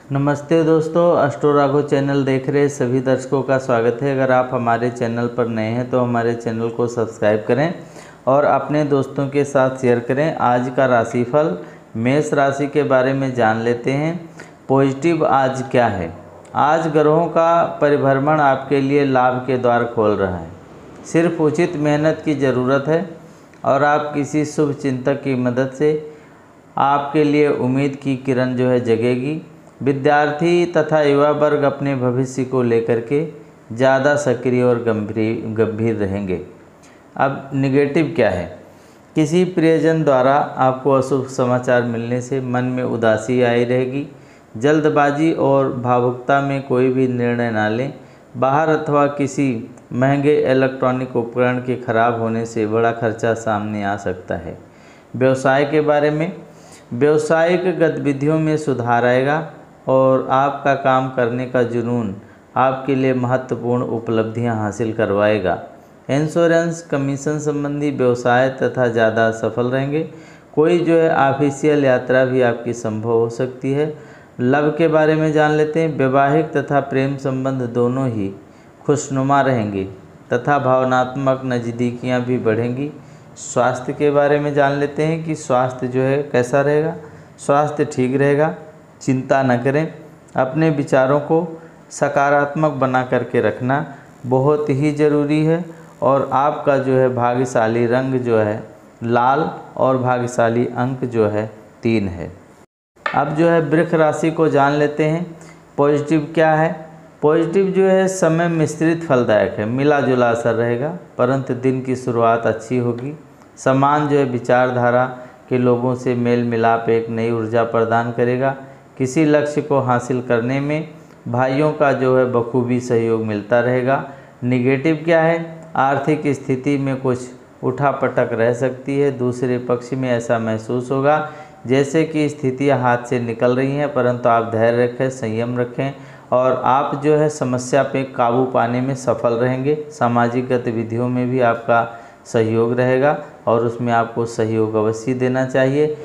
नमस्ते दोस्तों, astro Raghav channel देख रहे सभी दर्शकों का स्वागत है। अगर आप हमारे चैनल पर नए हैं तो हमारे चैनल को सब्सक्राइब करें और अपने दोस्तों के साथ शेयर करें। आज का राशिफल मेष राशि के बारे में जान लेते हैं। पॉजिटिव आज क्या है? आज ग्रहों का परिभ्रमण आपके लिए लाभ के द्वार खोल रहा है। सिर्फ उचित मेहनत की ज़रूरत है और आप किसी शुभ चिंतक की मदद से आपके लिए उम्मीद की किरण जगेगी। विद्यार्थी तथा युवा वर्ग अपने भविष्य को लेकर के ज़्यादा सक्रिय और गंभीर रहेंगे। अब निगेटिव क्या है? किसी प्रियजन द्वारा आपको अशुभ समाचार मिलने से मन में उदासी आई रहेगी। जल्दबाजी और भावुकता में कोई भी निर्णय ना लें। बाहर अथवा किसी महंगे इलेक्ट्रॉनिक उपकरण के खराब होने से बड़ा खर्चा सामने आ सकता है। व्यवसाय के बारे में, व्यावसायिक गतिविधियों में सुधार आएगा और आपका काम करने का जुनून आपके लिए महत्वपूर्ण उपलब्धियां हासिल करवाएगा। इंश्योरेंस, कमीशन संबंधी व्यवसाय तथा ज़्यादा सफल रहेंगे। कोई ऑफिशियल यात्रा भी आपकी संभव हो सकती है। लव के बारे में जान लेते हैं। वैवाहिक तथा प्रेम संबंध दोनों ही खुशनुमा रहेंगे तथा भावनात्मक नज़दीकियाँ भी बढ़ेंगी। स्वास्थ्य के बारे में जान लेते हैं कि स्वास्थ्य कैसा रहेगा। स्वास्थ्य ठीक रहेगा, चिंता न करें। अपने विचारों को सकारात्मक बना करके रखना बहुत ही ज़रूरी है। और आपका भाग्यशाली रंग लाल और भाग्यशाली अंक 3 है। अब वृष राशि को जान लेते हैं। पॉजिटिव क्या है? पॉजिटिव समय मिश्रित फलदायक है, मिला जुला असर रहेगा, परंतु दिन की शुरुआत अच्छी होगी। समान विचारधारा के लोगों से मेल मिलाप एक नई ऊर्जा प्रदान करेगा। किसी लक्ष्य को हासिल करने में भाइयों का बखूबी सहयोग मिलता रहेगा। निगेटिव क्या है? आर्थिक स्थिति में कुछ उठापटक रह सकती है। दूसरे पक्ष में ऐसा महसूस होगा जैसे कि स्थितियां हाथ से निकल रही हैं, परंतु आप धैर्य रखें, संयम रखें और आप समस्या पे काबू पाने में सफल रहेंगे। सामाजिक गतिविधियों में भी आपका सहयोग रहेगा और उसमें आपको सहयोग अवश्य देना चाहिए।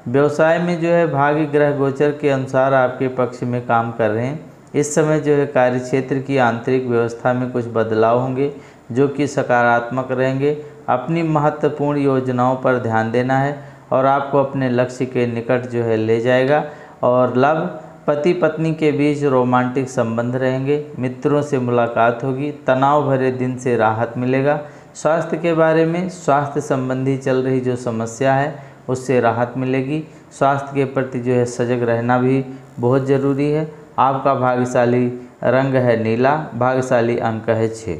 व्यवसाय में भाग्य ग्रह गोचर के अनुसार आपके पक्ष में काम कर रहे हैं। इस समय कार्य क्षेत्र की आंतरिक व्यवस्था में कुछ बदलाव होंगे जो कि सकारात्मक रहेंगे। अपनी महत्वपूर्ण योजनाओं पर ध्यान देना है और आपको अपने लक्ष्य के निकट ले जाएगा। और लव, पति पत्नी के बीच रोमांटिक संबंध रहेंगे। मित्रों से मुलाकात होगी। तनाव भरे दिन से राहत मिलेगा। स्वास्थ्य के बारे में, स्वास्थ्य संबंधी चल रही जो समस्या है उससे राहत मिलेगी। स्वास्थ्य के प्रति सजग रहना भी बहुत ज़रूरी है। आपका भाग्यशाली रंग है नीला, भाग्यशाली अंक है 6।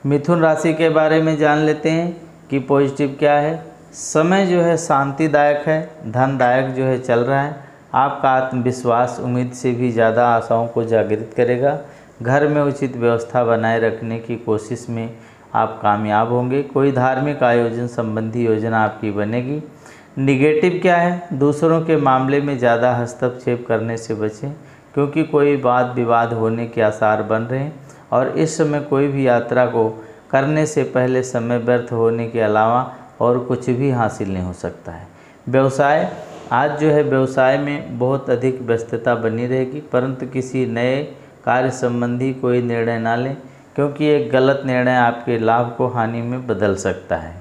मिथुन राशि के बारे में जान लेते हैं कि पॉजिटिव क्या है। समय शांतिदायक है, धनदायक चल रहा है। आपका आत्मविश्वास उम्मीद से भी ज़्यादा आशाओं को जागृत करेगा। घर में उचित व्यवस्था बनाए रखने की कोशिश में आप कामयाब होंगे। कोई धार्मिक आयोजन संबंधी योजना आपकी बनेगी। निगेटिव क्या है? दूसरों के मामले में ज़्यादा हस्तक्षेप करने से बचें क्योंकि कोई वाद विवाद होने के आसार बन रहे हैं और इस समय कोई भी यात्रा को करने से पहले समय व्यर्थ होने के अलावा और कुछ भी हासिल नहीं हो सकता है। व्यवसाय, आज व्यवसाय में बहुत अधिक व्यस्तता बनी रहेगी, परंतु किसी नए कार्य संबंधी कोई निर्णय ना लें क्योंकि एक गलत निर्णय आपके लाभ को हानि में बदल सकता है।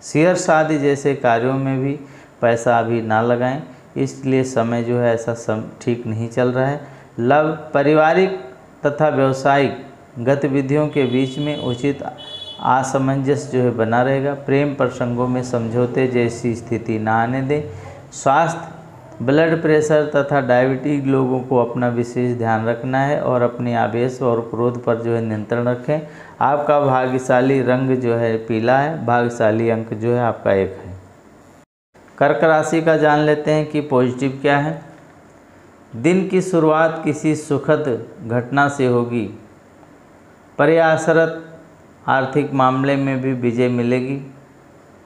शेयर आदि जैसे कार्यों में भी पैसा अभी ना लगाएं, इसलिए समय ऐसा ठीक नहीं चल रहा है। लव, पारिवारिक तथा व्यावसायिक गतिविधियों के बीच में उचित असमंजस्य बना रहेगा। प्रेम प्रसंगों में समझौते जैसी स्थिति ना आने दें। स्वास्थ्य, ब्लड प्रेशर तथा डायबिटीज लोगों को अपना विशेष ध्यान रखना है और अपने आवेश और क्रोध पर नियंत्रण रखें। आपका भाग्यशाली रंग पीला है, भाग्यशाली अंक आपका 1 है। कर्क राशि का जान लेते हैं कि पॉजिटिव क्या है। दिन की शुरुआत किसी सुखद घटना से होगी। प्रयासरत आर्थिक मामले में भी विजय मिलेगी।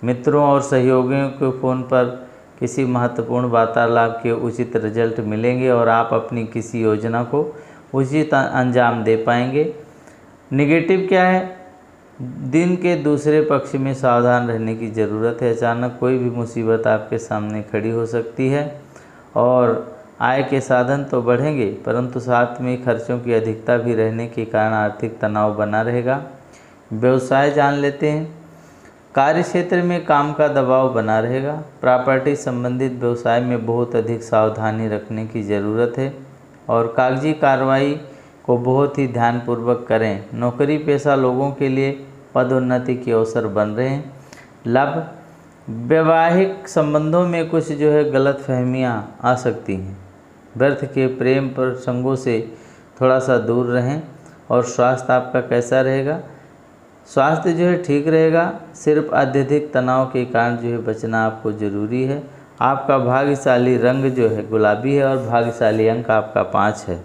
मित्रों और सहयोगियों के फ़ोन पर किसी महत्वपूर्ण वार्तालाप के उचित रिजल्ट मिलेंगे और आप अपनी किसी योजना को उचित अंजाम दे पाएंगे। निगेटिव क्या है? दिन के दूसरे पक्ष में सावधान रहने की ज़रूरत है। अचानक कोई भी मुसीबत आपके सामने खड़ी हो सकती है और आय के साधन तो बढ़ेंगे, परंतु साथ में खर्चों की अधिकता भी रहने के कारण आर्थिक तनाव बना रहेगा। व्यवसाय जान लेते हैं। कार्य क्षेत्र में काम का दबाव बना रहेगा। प्रॉपर्टी संबंधित व्यवसाय में बहुत अधिक सावधानी रखने की ज़रूरत है और कागजी कार्रवाई को बहुत ही ध्यानपूर्वक करें। नौकरी पेशा लोगों के लिए पदोन्नति के अवसर बन रहे हैं। लाभ, वैवाहिक संबंधों में कुछ गलतफहमियां आ सकती हैं। व्यर्थ के प्रेम प्रसंगों से थोड़ा सा दूर रहें। और स्वास्थ्य आपका कैसा रहेगा? स्वास्थ्य ठीक रहेगा, सिर्फ अत्यधिक तनाव के कारण बचना आपको ज़रूरी है। आपका भाग्यशाली रंग गुलाबी है और भाग्यशाली अंक आपका 5 है।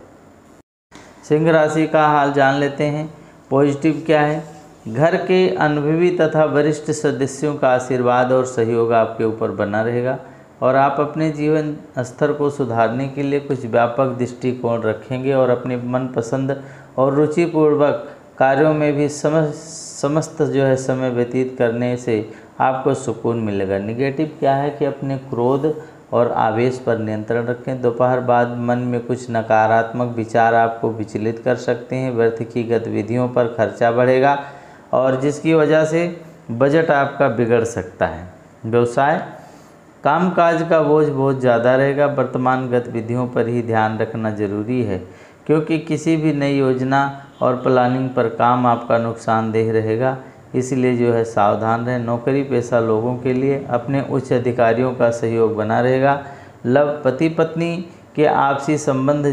सिंह राशि का हाल जान लेते हैं। पॉजिटिव क्या है? घर के अनुभवी तथा वरिष्ठ सदस्यों का आशीर्वाद और सहयोग आपके ऊपर बना रहेगा और आप अपने जीवन स्तर को सुधारने के लिए कुछ व्यापक दृष्टिकोण रखेंगे और अपने मनपसंद और रुचिपूर्वक कार्यों में भी समस्त समय व्यतीत करने से आपको सुकून मिलेगा। निगेटिव क्या है कि अपने क्रोध और आवेश पर नियंत्रण रखें। दोपहर बाद मन में कुछ नकारात्मक विचार आपको विचलित कर सकते हैं। व्यर्थ की गतिविधियों पर खर्चा बढ़ेगा और जिसकी वजह से बजट आपका बिगड़ सकता है। व्यवसाय, कामकाज का बोझ बहुत ज़्यादा रहेगा। वर्तमान गतिविधियों पर ही ध्यान रखना जरूरी है क्योंकि किसी भी नई योजना और प्लानिंग पर काम आपका नुकसानदेह रहेगा, इसलिए सावधान रहें। नौकरी पेशा लोगों के लिए अपने उच्च अधिकारियों का सहयोग बना रहेगा। लव, पति पत्नी के आपसी संबंध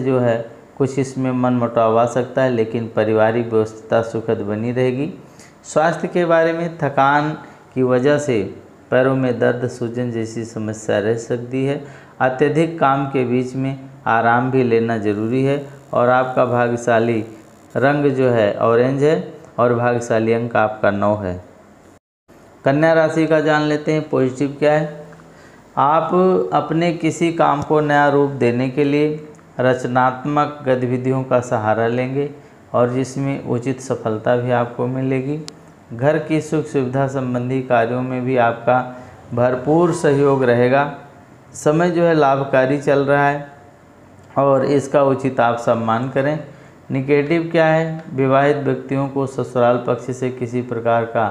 कुछ इसमें मनमुटाव आ सकता है, लेकिन पारिवारिक व्यवस्था सुखद बनी रहेगी। स्वास्थ्य के बारे में, थकान की वजह से पैरों में दर्द, सूजन जैसी समस्या रह सकती है। अत्यधिक काम के बीच में आराम भी लेना जरूरी है और आपका भाग्यशाली रंग ऑरेंज है और भाग्यशाली अंक आपका 9 है। कन्या राशि का जान लेते हैं। पॉजिटिव क्या है? आप अपने किसी काम को नया रूप देने के लिए रचनात्मक गतिविधियों का सहारा लेंगे और जिसमें उचित सफलता भी आपको मिलेगी। घर की सुख सुविधा संबंधी कार्यों में भी आपका भरपूर सहयोग रहेगा। समय लाभकारी चल रहा है और इसका उचित आप सम्मान करें। निगेटिव क्या है? विवाहित व्यक्तियों को ससुराल पक्ष से किसी प्रकार का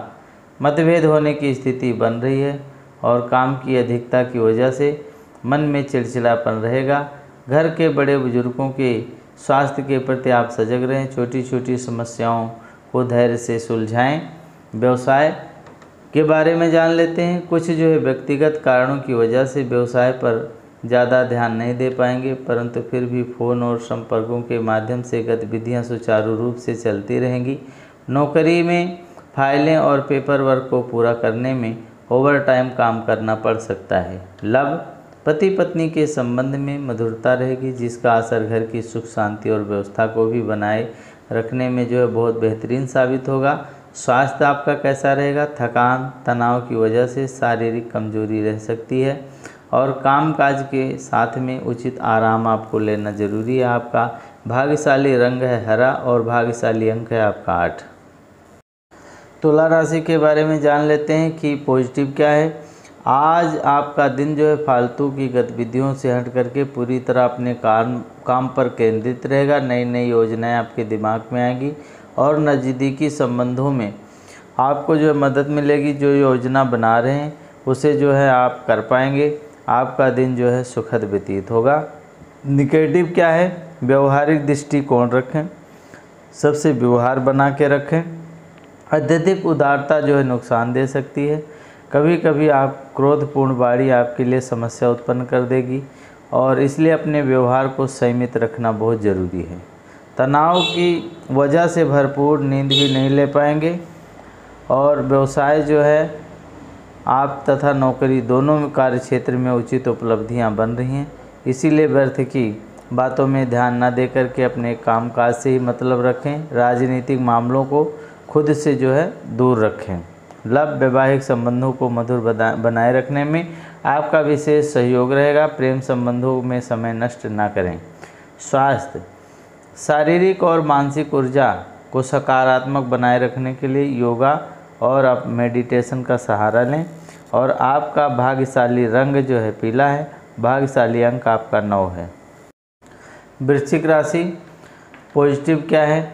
मतभेद होने की स्थिति बन रही है और काम की अधिकता की वजह से मन में चिड़चिड़ापन रहेगा। घर के बड़े बुजुर्गों के स्वास्थ्य के प्रति आप सजग रहें। छोटी छोटी समस्याओं को धैर्य से सुलझाएं। व्यवसाय के बारे में जान लेते हैं। कुछ व्यक्तिगत कारणों की वजह से व्यवसाय पर ज़्यादा ध्यान नहीं दे पाएंगे, परंतु फिर भी फ़ोन और संपर्कों के माध्यम से गतिविधियां सुचारू रूप से चलती रहेंगी। नौकरी में फाइलें और पेपर वर्क को पूरा करने में ओवर टाइम काम करना पड़ सकता है। लव, पति पत्नी के संबंध में मधुरता रहेगी जिसका असर घर की सुख शांति और व्यवस्था को भी बनाए रखने में बहुत बेहतरीन साबित होगा। स्वास्थ्य आपका कैसा रहेगा? थकान, तनाव की वजह से शारीरिक कमजोरी रह सकती है और कामकाज के साथ में उचित आराम आपको लेना जरूरी है। आपका भाग्यशाली रंग है हरा और भाग्यशाली अंक है आपका 8। तुला राशि के बारे में जान लेते हैं कि पॉजिटिव क्या है। आज आपका दिन फालतू की गतिविधियों से हट करके पूरी तरह अपने काम पर केंद्रित रहेगा। नई नई योजनाएं आपके दिमाग में आएंगी और नज़दीकी संबंधों में आपको मदद मिलेगी। जो योजना बना रहे हैं उसे आप कर पाएंगे। आपका दिन सुखद व्यतीत होगा। निगेटिव क्या है? व्यवहारिक दृष्टिकोण रखें, सबसे व्यवहार बना के रखें। अत्यधिक उदारता नुकसान दे सकती है। कभी कभी आप क्रोधपूर्ण वाणी आपके लिए समस्या उत्पन्न कर देगी और इसलिए अपने व्यवहार को संयमित रखना बहुत ज़रूरी है। तनाव की वजह से भरपूर नींद भी नहीं ले पाएंगे और व्यवसाय आप तथा नौकरी दोनों कार्य क्षेत्र में उचित उपलब्धियां बन रही हैं, इसीलिए व्यर्थ की बातों में ध्यान न दे करके अपने कामकाज से ही मतलब रखें। राजनीतिक मामलों को खुद से दूर रखें। लव, वैवाहिक संबंधों को मधुर बनाए रखने में आपका विशेष सहयोग रहेगा। प्रेम संबंधों में समय नष्ट ना करें। स्वास्थ्य, शारीरिक और मानसिक ऊर्जा को सकारात्मक बनाए रखने के लिए योगा और आप मेडिटेशन का सहारा लें और आपका भाग्यशाली रंग पीला है। भाग्यशाली अंक आपका 9 है। वृश्चिक राशि, पॉजिटिव क्या है,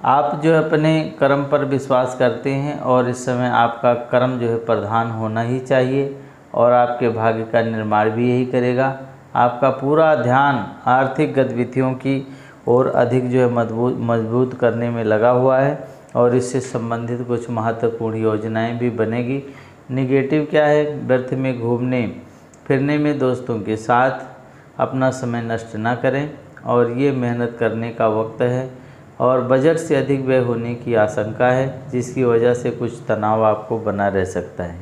आप जो है अपने कर्म पर विश्वास करते हैं और इस समय आपका कर्म जो है प्रधान होना ही चाहिए और आपके भाग्य का निर्माण भी यही करेगा। आपका पूरा ध्यान आर्थिक गतिविधियों की ओर अधिक जो है मजबूत करने में लगा हुआ है और इससे संबंधित कुछ महत्वपूर्ण योजनाएं भी बनेगी। निगेटिव क्या है, व्यर्थ में घूमने फिरने में दोस्तों के साथ अपना समय नष्ट ना करें और ये मेहनत करने का वक्त है और बजट से अधिक व्यय होने की आशंका है, जिसकी वजह से कुछ तनाव आपको बना रह सकता है।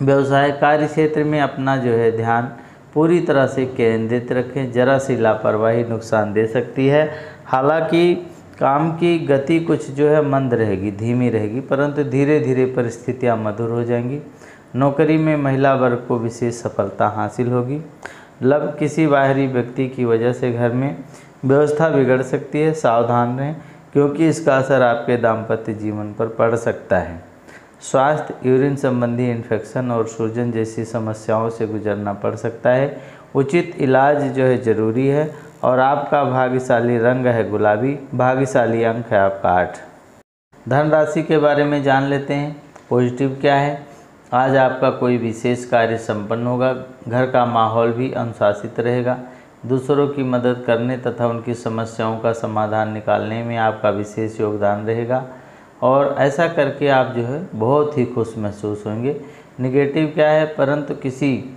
व्यवसाय कार्य क्षेत्र में अपना जो है ध्यान पूरी तरह से केंद्रित रखें, जरा सी लापरवाही नुकसान दे सकती है। हालांकि काम की गति कुछ जो है मंद रहेगी, धीमी रहेगी, परंतु धीरे धीरे परिस्थितियां मधुर हो जाएंगी। नौकरी में महिला वर्ग को विशेष सफलता हासिल होगी। लव, किसी बाहरी व्यक्ति की वजह से घर में व्यवस्था बिगड़ सकती है, सावधान रहें क्योंकि इसका असर आपके दाम्पत्य जीवन पर पड़ सकता है। स्वास्थ्य, यूरिन संबंधी इन्फेक्शन और सूजन जैसी समस्याओं से गुजरना पड़ सकता है। उचित इलाज जो है ज़रूरी है और आपका भाग्यशाली रंग है गुलाबी, भाग्यशाली अंक है आपका 8। धन राशि के बारे में जान लेते हैं। पॉजिटिव क्या है, आज आपका कोई विशेष कार्य संपन्न होगा, घर का माहौल भी अनुशासित रहेगा। दूसरों की मदद करने तथा उनकी समस्याओं का समाधान निकालने में आपका विशेष योगदान रहेगा और ऐसा करके आप जो है बहुत ही खुश महसूस होंगे। निगेटिव क्या है, परंतु किसी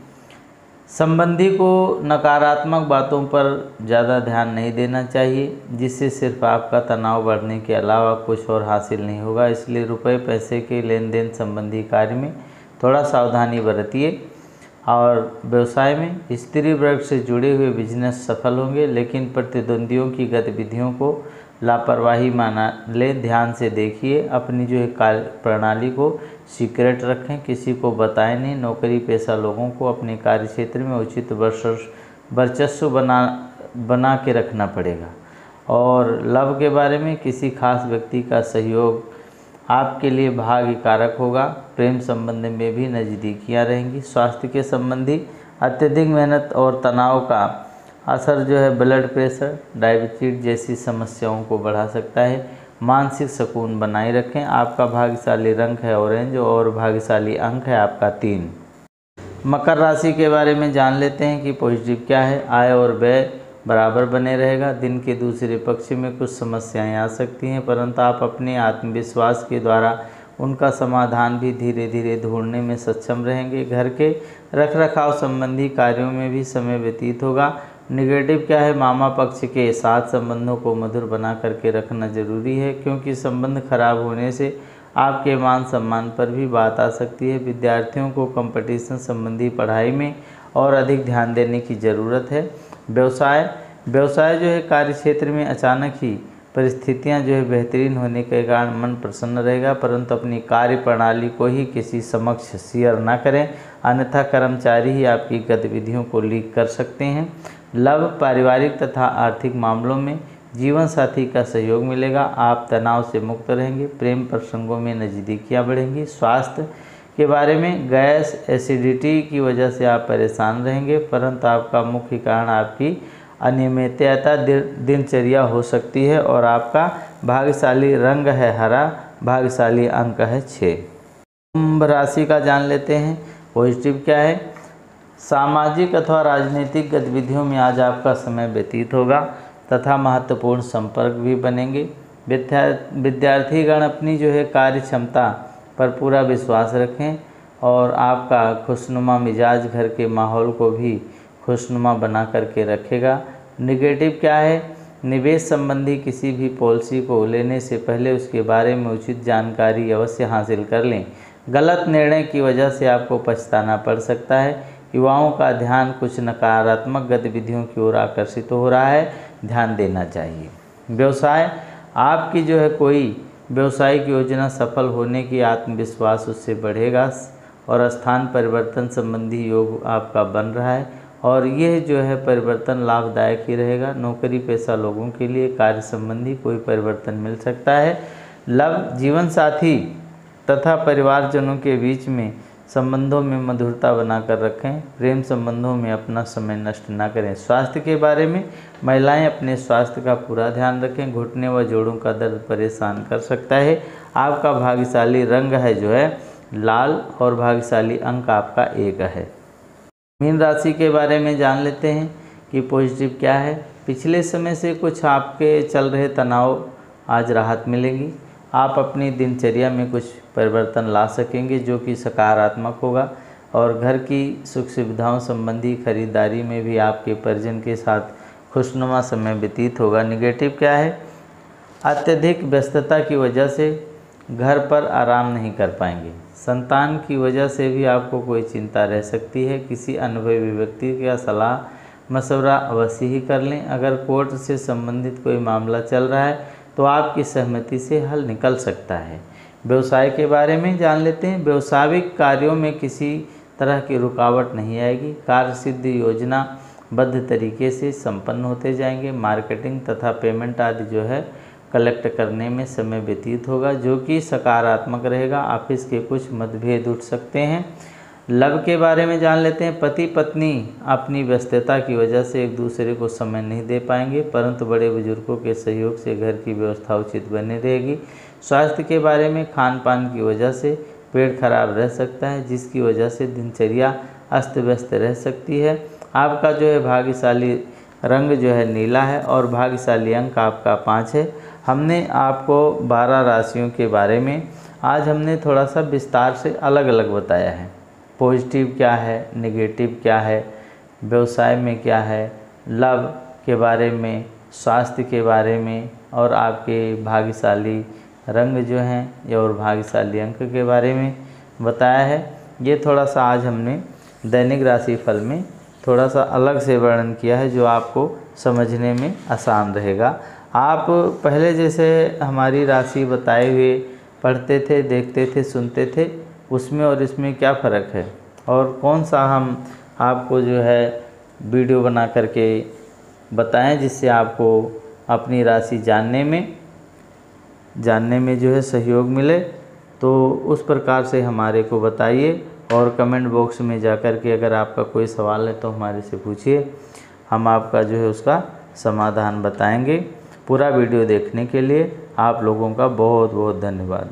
संबंधी को नकारात्मक बातों पर ज़्यादा ध्यान नहीं देना चाहिए, जिससे सिर्फ आपका तनाव बढ़ने के अलावा कुछ और हासिल नहीं होगा। इसलिए रुपए पैसे के लेन देन संबंधी कार्य में थोड़ा सावधानी बरतिए। और व्यवसाय में स्त्री वर्ग से जुड़े हुए बिजनेस सफल होंगे, लेकिन प्रतिद्वंदियों की गतिविधियों को लापरवाही माना लें। ध्यान से देखिए, अपनी जो है कार्य प्रणाली को सीक्रेट रखें, किसी को बताएं नहीं। नौकरी पेशा लोगों को अपने कार्य क्षेत्र में उचित वर्चस्व बना के रखना पड़ेगा। और लव के बारे में, किसी खास व्यक्ति का सहयोग आपके लिए भाग्य कारक होगा। प्रेम संबंध में भी नज़दीकियाँ रहेंगी। स्वास्थ्य के संबंधी अत्यधिक मेहनत और तनाव का असर जो है ब्लड प्रेशर, डायबिटीज जैसी समस्याओं को बढ़ा सकता है। मानसिक सुकून बनाए रखें। आपका भाग्यशाली रंग है ऑरेंज और भाग्यशाली अंक है आपका 3। मकर राशि के बारे में जान लेते हैं कि पॉजिटिव क्या है। आय और व्यय बराबर बने रहेगा। दिन के दूसरे पक्ष में कुछ समस्याएं आ सकती हैं, परंतु आप अपने आत्मविश्वास के द्वारा उनका समाधान भी धीरे धीरे ढूंढने में सक्षम रहेंगे। घर के रखरखाव संबंधी कार्यों में भी समय व्यतीत होगा। निगेटिव क्या है, मामा पक्ष के साथ संबंधों को मधुर बना करके रखना जरूरी है, क्योंकि संबंध खराब होने से आपके मान सम्मान पर भी बात आ सकती है। विद्यार्थियों को कंपटीशन संबंधी पढ़ाई में और अधिक ध्यान देने की ज़रूरत है। व्यवसाय जो है कार्य क्षेत्र में अचानक ही परिस्थितियां जो है बेहतरीन होने के कारण मन प्रसन्न रहेगा, परंतु अपनी कार्य प्रणाली को ही किसी समक्ष शेयर ना करें, अन्यथा कर्मचारी ही आपकी गतिविधियों को लीक कर सकते हैं। लव, पारिवारिक तथा आर्थिक मामलों में जीवन साथी का सहयोग मिलेगा। आप तनाव से मुक्त रहेंगे। प्रेम प्रसंगों में नज़दीकियाँ बढ़ेंगी। स्वास्थ्य के बारे में, गैस एसिडिटी की वजह से आप परेशान रहेंगे, परंतु आपका मुख्य कारण आपकी अनियमितता दिनचर्या हो सकती है और आपका भाग्यशाली रंग है हरा, भाग्यशाली अंक है 6। कुंभ राशि का जान लेते हैं। पॉजिटिव क्या है, सामाजिक अथवा राजनीतिक गतिविधियों में आज आपका समय व्यतीत होगा तथा महत्वपूर्ण संपर्क भी बनेंगे। विद्यार्थीगण अपनी जो है कार्य क्षमता पर पूरा विश्वास रखें और आपका खुशनुमा मिजाज घर के माहौल को भी खुशनुमा बना करके रखेगा। निगेटिव क्या है, निवेश संबंधी किसी भी पॉलिसी को लेने से पहले उसके बारे में उचित जानकारी अवश्य हासिल कर लें। गलत निर्णय की वजह से आपको पछताना पड़ सकता है। युवाओं का ध्यान कुछ नकारात्मक गतिविधियों की ओर आकर्षित हो रहा है, ध्यान देना चाहिए। व्यवसाय, आपकी जो है कोई व्यवसायिक योजना सफल होने की आत्मविश्वास उससे बढ़ेगा और स्थान परिवर्तन संबंधी योग आपका बन रहा है और यह जो है परिवर्तन लाभदायक ही रहेगा। नौकरी पेशा लोगों के लिए कार्य संबंधी कोई परिवर्तन मिल सकता है। लव, जीवन साथी तथा परिवारजनों के बीच में संबंधों में मधुरता बनाकर रखें। प्रेम संबंधों में अपना समय नष्ट ना करें। स्वास्थ्य के बारे में महिलाएं अपने स्वास्थ्य का पूरा ध्यान रखें। घुटने व जोड़ों का दर्द परेशान कर सकता है। आपका भाग्यशाली रंग है जो है लाल और भाग्यशाली अंक आपका 1 है। मीन राशि के बारे में जान लेते हैं कि पॉजिटिव क्या है। पिछले समय से कुछ आपके चल रहे तनाव आज राहत मिलेगी। आप अपनी दिनचर्या में कुछ परिवर्तन ला सकेंगे जो कि सकारात्मक होगा और घर की सुख सुविधाओं संबंधी खरीदारी में भी आपके परिजन के साथ खुशनुमा समय व्यतीत होगा। निगेटिव क्या है? अत्यधिक व्यस्तता की वजह से घर पर आराम नहीं कर पाएंगे। संतान की वजह से भी आपको कोई चिंता रह सकती है। किसी अनुभवी व्यक्ति का सलाह मशवरा अवश्य ही कर लें। अगर कोर्ट से संबंधित कोई मामला चल रहा है तो आपकी सहमति से हल निकल सकता है। व्यवसाय के बारे में जान लेते हैं। व्यवसायिक कार्यों में किसी तरह की रुकावट नहीं आएगी। कार्यसिद्धि योजनाबद्ध तरीके से संपन्न होते जाएंगे। मार्केटिंग तथा पेमेंट आदि जो है कलेक्ट करने में समय व्यतीत होगा जो कि सकारात्मक रहेगा। ऑफिस के कुछ मतभेद उठ सकते हैं। लव के बारे में जान लेते हैं। पति पत्नी अपनी व्यस्तता की वजह से एक दूसरे को समय नहीं दे पाएंगे, परंतु बड़े बुजुर्गों के सहयोग से घर की व्यवस्था उचित बनी रहेगी। स्वास्थ्य के बारे में खान पान की वजह से पेट खराब रह सकता है जिसकी वजह से दिनचर्या अस्त व्यस्त रह सकती है। आपका जो है भाग्यशाली रंग जो है नीला है और भाग्यशाली अंक आपका 5 है। हमने आपको 12 राशियों के बारे में आज हमने थोड़ा सा विस्तार से अलग अलग बताया है। पॉजिटिव क्या है, नेगेटिव क्या है, व्यवसाय में क्या है, लव के बारे में, स्वास्थ्य के बारे में और आपके भाग्यशाली रंग जो हैं और भाग्यशाली अंक के बारे में बताया है। ये थोड़ा सा आज हमने दैनिक राशिफल में थोड़ा सा अलग से वर्णन किया है जो आपको समझने में आसान रहेगा। आप पहले जैसे हमारी राशि बताए हुए पढ़ते थे, देखते थे, सुनते थे, उसमें और इसमें क्या फ़र्क है और कौन सा हम आपको जो है वीडियो बना करके बताएं जिससे आपको अपनी राशि जानने में जो है सहयोग मिले। तो उस प्रकार से हमारे को बताइए और कमेंट बॉक्स में जा कर के अगर आपका कोई सवाल है तो हमारे से पूछिए, हम आपका जो है उसका समाधान बताएंगे। पूरा वीडियो देखने के लिए आप लोगों का बहुत बहुत धन्यवाद।